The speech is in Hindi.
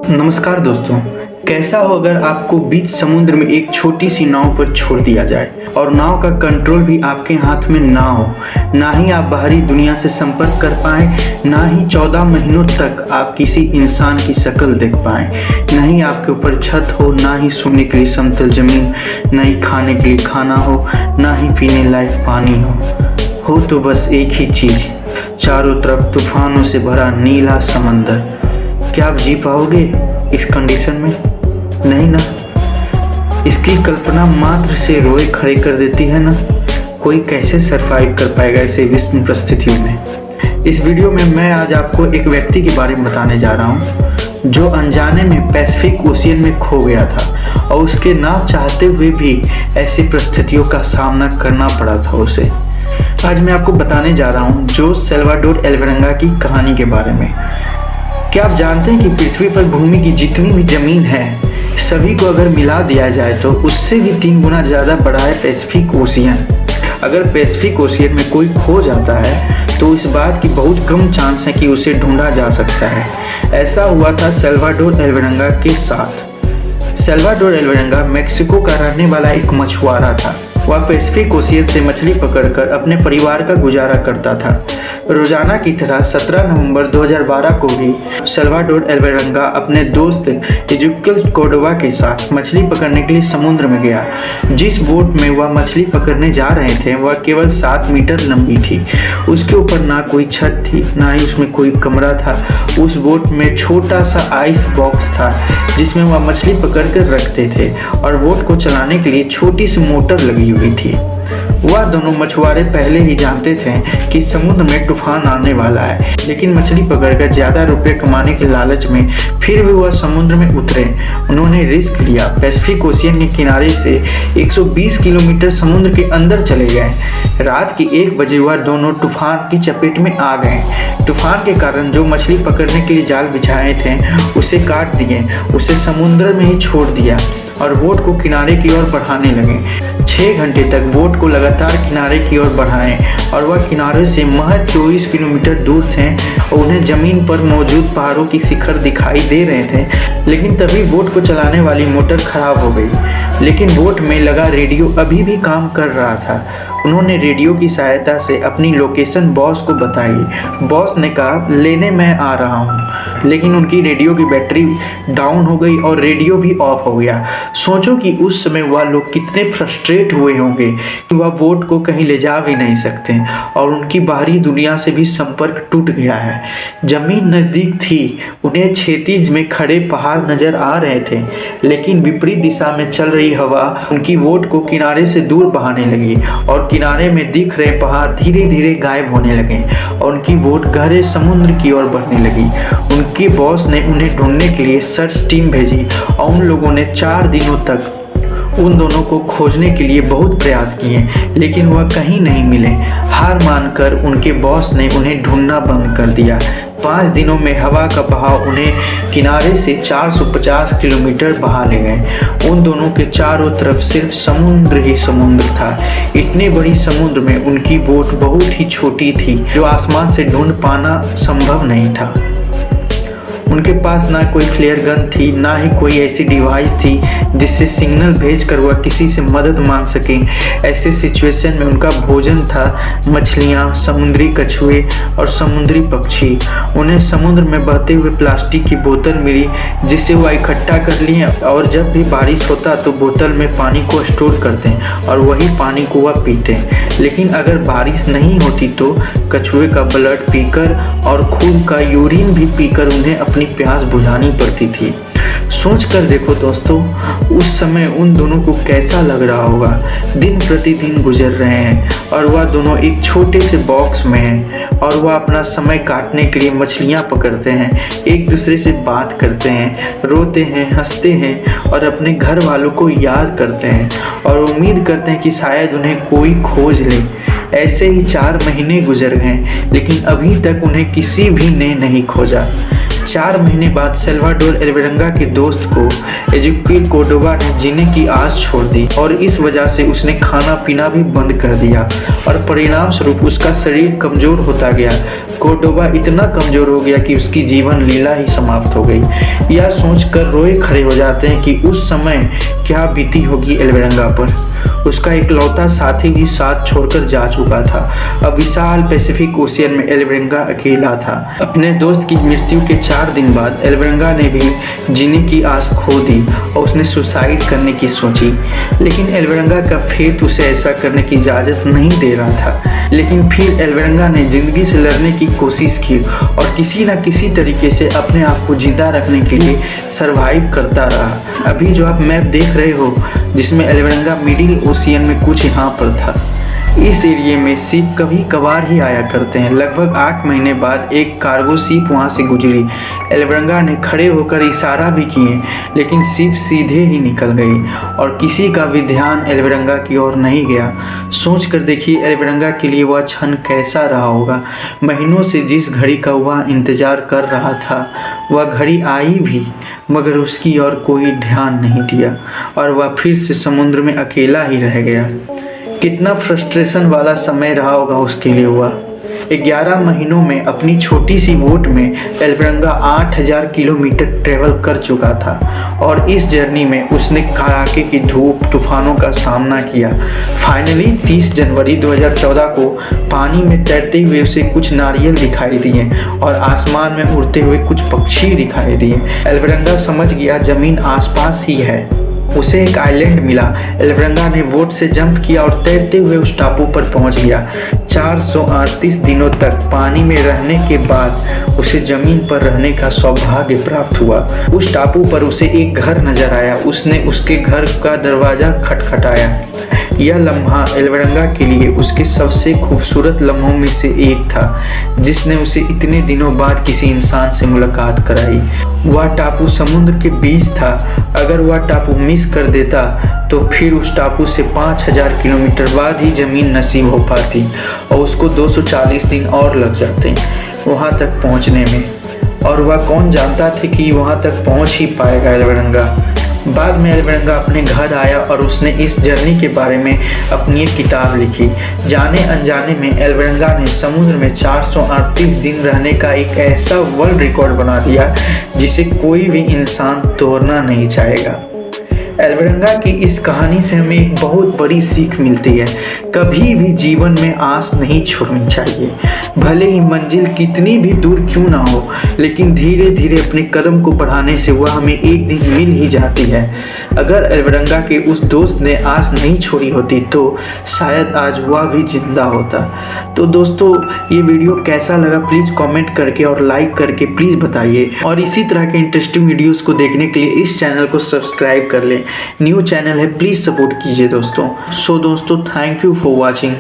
नमस्कार दोस्तों, कैसा हो अगर आपको बीच समुद्र में एक छोटी सी नाव पर छोड़ दिया जाए और नाव का कंट्रोल भी आपके हाथ में ना हो, ना ही आप बाहरी दुनिया से संपर्क कर पाएं, ना ही 14 महीनों तक आप किसी इंसान की शक्ल देख पाएं, ना ही आपके ऊपर छत हो, ना ही सोने के लिए समतल जमीन, ना ही खाने के लिए खाना हो, ना ही पीने लायक पानी हो तो बस एक ही चीज़, चारों तरफ तूफानों से भरा नीला समंदर। क्या आप जी पाओगे इस कंडीशन में? नहीं ना। इसकी कल्पना मात्र से रोए खड़े कर देती है ना। कोई कैसे सरवाइव कर पाएगा ऐसे विषम परिस्थितियों में। इस वीडियो में मैं आज आपको एक व्यक्ति के बारे में बताने जा रहा हूँ जो अनजाने में पैसिफिक ओशियन में खो गया था और उसके ना चाहते हुए भी ऐसी परिस्थितियों का सामना करना पड़ा था उसे। आज मैं आपको बताने जा रहा हूँ जो सल्वाडोर एल्वेरंगा की कहानी के बारे में। क्या आप जानते हैं कि पृथ्वी पर भूमि की जितनी भी ज़मीन है सभी को अगर मिला दिया जाए तो उससे भी 3 गुना ज़्यादा बड़ा है पैसिफिक ओशियन। अगर पैसिफिक ओशियन में कोई खो जाता है तो इस बात की बहुत कम चांस है कि उसे ढूंढा जा सकता है। ऐसा हुआ था सल्वाडोर एल्वेरंगा के साथ। सल्वाडोर एल्वेरंगा मेक्सिको का रहने वाला एक मछुआरा था। वह पैसिफिक ओशियन से मछली पकड़कर अपने परिवार का गुजारा करता था। रोजाना की तरह 17 नवंबर 2012 को भी सल्वाडोर एल्वेरंगा अपने दोस्त इज़ेकियल कोर्डोवा के साथ मछली पकड़ने के लिए समुद्र में गया। जिस बोट में वह मछली पकड़ने जा रहे थे वह केवल 7 मीटर लंबी थी। उसके ऊपर ना कोई छत थी, ना ही उसमें कोई कमरा था। उस बोट में छोटा सा आइस बॉक्स था जिसमें वह मछली पकड़ कर रखते थे और बोट को चलाने के लिए छोटी सी मोटर लगी हुई थी। वह दोनों मछुआरे पहले ही जानते थे कि समुद्र में तूफान आने वाला है, लेकिन मछली पकड़कर ज़्यादा रुपए कमाने के लालच में फिर भी वह समुद्र में उतरे। उन्होंने रिस्क लिया। पैसिफिक ओशियन के किनारे से 120 किलोमीटर समुद्र के अंदर चले गए। रात के 1 बजे वह दोनों तूफान की चपेट में आ गए। तूफान के कारण जो मछली पकड़ने के लिए जाल बिछाए थे उसे काट दिए, उसे समुद्र में ही छोड़ दिया और बोट को किनारे की ओर बढ़ाने लगे। 6 घंटे तक बोट को लगातार किनारे की ओर बढ़ाएं और वह किनारे से महज 24 किलोमीटर दूर थे और उन्हें जमीन पर मौजूद पहाड़ों की शिखर दिखाई दे रहे थे। लेकिन तभी बोट को चलाने वाली मोटर खराब हो गई। लेकिन बोट में लगा रेडियो अभी भी काम कर रहा था। उन्होंने रेडियो की सहायता से अपनी लोकेशन बॉस को बताई। बॉस ने कहा लेने मैं आ रहा हूँ, लेकिन उनकी रेडियो की बैटरी डाउन हो गई और रेडियो भी ऑफ हो गया। सोचो कि उस समय वह लोग कितने फ्रस्ट्रेट हुए होंगे कि वह बोट को कहीं ले जा भी नहीं सकते और उनकी बाहरी दुनिया से भी संपर्क टूट गया है। जमीन नज़दीक थी, उन्हें क्षितिज में खड़े पहाड़ नजर आ रहे थे, लेकिन विपरीत दिशा में चल रही हवा उनकी बोट को किनारे से दूर बहाने लगी और किनारे में दिख रहे पहाड़ धीरे धीरे गायब होने लगे और उनकी बोट गहरे समुद्र की ओर बढ़ने लगी। उनके बॉस ने उन्हें ढूंढने के लिए सर्च टीम भेजी और उन लोगों ने 4 दिनों तक उन दोनों को खोजने के लिए बहुत प्रयास किए, लेकिन वह कहीं नहीं मिले। हार मानकर उनके बॉस ने उन्हें ढूंढना बंद कर दिया। 5 दिनों में हवा का बहाव उन्हें किनारे से 450 किलोमीटर बहा ले गए। उन दोनों के चारों तरफ सिर्फ समुद्र ही समुद्र था। इतने बड़ी समुद्र में उनकी बोट बहुत ही छोटी थी जो आसमान से ढूंढ पाना संभव नहीं था। उनके पास ना कोई फ्लेयर गन थी, ना ही कोई ऐसी डिवाइस थी जिससे सिग्नल भेजकर वह किसी से मदद मांग सके। ऐसे सिचुएशन में उनका भोजन था मछलियाँ, समुद्री कछुए और समुद्री पक्षी। उन्हें समुद्र में बहते हुए प्लास्टिक की बोतल मिली जिसे वह इकट्ठा कर लिए और जब भी बारिश होता तो बोतल में पानी को स्टोर करते और वही पानी को वह पीते। लेकिन अगर बारिश नहीं होती तो कछुए का ब्लड पीकर और खुद का यूरिन भी पीकर उन्हें अपनी प्यास बुझानी पड़ती थी। सोच कर देखो दोस्तों, उस समय उन दोनों को कैसा लग रहा होगा। दिन प्रतिदिन गुजर रहे हैं और वह दोनों एक छोटे से बॉक्स में हैं और वह अपना समय काटने के लिए मछलियाँ पकड़ते हैं, एक दूसरे से बात करते हैं, रोते हैं, हंसते हैं और अपने घर वालों को याद करते हैं और उम्मीद करते हैं कि शायद उन्हें कोई खोज ले। ऐसे ही 4 महीने गुजर गए, लेकिन अभी तक उन्हें किसी भी ने नहीं खोजा। 4 महीने बाद साल्वाडोर एल्वेरंगा के दोस्त को एज़ेक्विएल कोर्डोबा ने जीने की आस छोड़ दी और इस वजह से उसने खाना पीना भी बंद कर दिया और परिणाम स्वरूप उसका शरीर कमज़ोर होता गया। कोर्डोबा इतना कमज़ोर हो गया कि उसकी जीवन लीला ही समाप्त हो गई। यह सोचकर रोए खड़े हो जाते हैं कि उस समय क्या बीती होगी एल्वेरंगा पर। उसका इकलौता साथी भी साथ छोड़कर जा चुका था। अब विशाल पैसिफिक ओशियन में एल्वेरंगा अकेला था। अपने दोस्त की मृत्यु के 4 दिन बाद एल्वेरंगा ने भी जीने की आस खो दी और उसने सुसाइड करने की सोची, लेकिन एल्वेरंगा का फेथ उसे ऐसा करने की इजाज़त नहीं दे रहा था। लेकिन फिर एल्वेरंगा ने ज़िंदगी से लड़ने की कोशिश की और किसी न किसी तरीके से अपने आप को जिंदा रखने के लिए सरवाइव करता रहा। अभी जो आप मैप देख रहे हो जिसमें एल्वेरंगा मिडिल ओशियन में कुछ यहाँ पर था। इस एरिया में शिप कभी कभार ही आया करते हैं। लगभग 8 महीने बाद एक कार्गो शिप वहाँ से गुजरी। एल्वेरंगा ने खड़े होकर इशारा भी किए, लेकिन शिप सीधे ही निकल गई और किसी का भी ध्यान एल्वेरंगा की ओर नहीं गया। सोच कर देखिए एल्वेरंगा के लिए वह क्षण कैसा रहा होगा। महीनों से जिस घड़ी का वह इंतजार कर रहा था वह घड़ी आई भी, मगर उसकी ओर कोई ध्यान नहीं दिया और वह फिर से समुद्र में अकेला ही रह गया। कितना फ्रस्ट्रेशन वाला समय रहा होगा उसके लिए। हुआ 11 महीनों में अपनी छोटी सी बोट में एल्वेरंगा 8000 किलोमीटर ट्रेवल कर चुका था और इस जर्नी में उसने कड़ाके की धूप तूफानों का सामना किया। फाइनली 30 जनवरी 2014 को पानी में तैरते हुए उसे कुछ नारियल दिखाई दिए और आसमान में उड़ते हुए कुछ पक्षी दिखाई दिए। एल्वेरंगा समझ गया जमीन आसपास ही है। उसे एक आइलैंड मिला। एल्वेरंगा ने बोट से जंप किया और तैरते हुए उस टापू पर पहुंच गया। 438 दिनों तक पानी में रहने के बाद उसे जमीन पर रहने का सौभाग्य प्राप्त हुआ। उस टापू पर उसे एक घर नजर आया। उसने उसके घर का दरवाजा खटखटाया। यह लम्हा एल्वेरंगा के लिए उसके सबसे खूबसूरत लम्हों में से एक था, जिसने उसे इतने दिनों बाद किसी इंसान से मुलाकात कराई। वह टापू समुद्र के बीच था। अगर वह टापू मिस कर देता तो फिर उस टापू से 5000 किलोमीटर बाद ही ज़मीन नसीब हो पाती और उसको 240 दिन और लग जाते वहाँ तक पहुँचने में। और वह कौन जानता था कि वहाँ तक पहुँच ही पाएगा एल्वेरंगा। बाद में एल्वेरंगा अपने घर आया और उसने इस जर्नी के बारे में अपनी एक किताब लिखी। जाने अनजाने में एल्वेरंगा ने समुद्र में 438 दिन रहने का एक ऐसा वर्ल्ड रिकॉर्ड बना दिया जिसे कोई भी इंसान तोड़ना नहीं चाहेगा। एल्वेरंगा की इस कहानी से हमें एक बहुत बड़ी सीख मिलती है। कभी भी जीवन में आस नहीं छोड़नी चाहिए। भले ही मंजिल कितनी भी दूर क्यों ना हो, लेकिन धीरे धीरे अपने कदम को बढ़ाने से वह हमें एक दिन मिल ही जाती है। अगर एल्वेरंगा के उस दोस्त ने आस नहीं छोड़ी होती तो शायद आज वह भी जिंदा होता। तो दोस्तों, ये वीडियो कैसा लगा प्लीज़ कमेंट करके और लाइक करके प्लीज़ बताइए। और इसी तरह के इंटरेस्टिंग वीडियोस को देखने के लिए इस चैनल को सब्सक्राइब कर लें। न्यू चैनल है, प्लीज़ सपोर्ट कीजिए दोस्तों। सो दोस्तों, थैंक यू फॉर वॉचिंग।